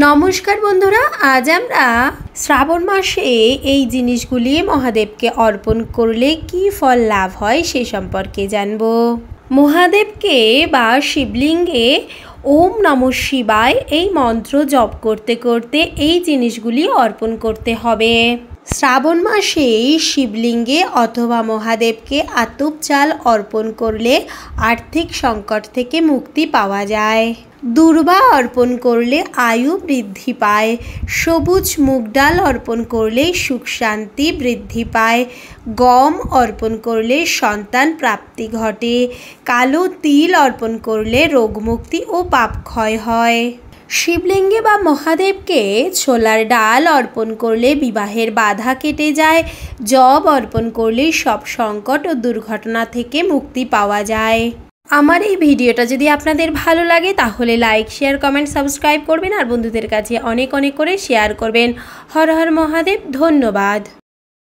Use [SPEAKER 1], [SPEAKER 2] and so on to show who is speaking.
[SPEAKER 1] নমস্কার বন্ধুরা, আজ আমরা শ্রাবণ মাসে এই জিনিসগুলি মহাদেবকে অর্পণ করলে কি ফল লাভ হয় সে সম্পর্কে জানব। মহাদেবকে বা শিবলিঙ্গে ওম নমঃ শিবায় এই মন্ত্র জপ করতে করতে এই জিনিসগুলি অর্পণ করতে হবে। শ্রাবণ মাসে শিবলিঙ্গে অথবা মহাদেবকে আতপ চাল অর্পণ করলে আর্থিক সংকট থেকে মুক্তি পাওয়া যায়। দুর্বা অর্পণ করলে আয়ু বৃদ্ধি পায়। সবুজ মুগ ডাল অর্পণ করলে সুখ শান্তি বৃদ্ধি পায়। গম অর্পণ করলে সন্তান প্রাপ্তি ঘটে। কালো তিল অর্পণ করলে রোগমুক্তি ও পাপ ক্ষয় হয়। শিবলিঙ্গে বা মহাদেবকে ছোলার ডাল অর্পণ করলে বিবাহের বাধা কেটে যায়। জব অর্পণ করলে সব সংকট ও দুর্ঘটনা থেকে মুক্তি পাওয়া যায়। আমার এই ভিডিওটা যদি আপনাদের ভালো লাগে তাহলে লাইক, শেয়ার, কমেন্ট, সাবস্ক্রাইব করবেন আর বন্ধুদের কাছে অনেক অনেক করে শেয়ার করবেন। হর হর মহাদেব। ধন্যবাদ।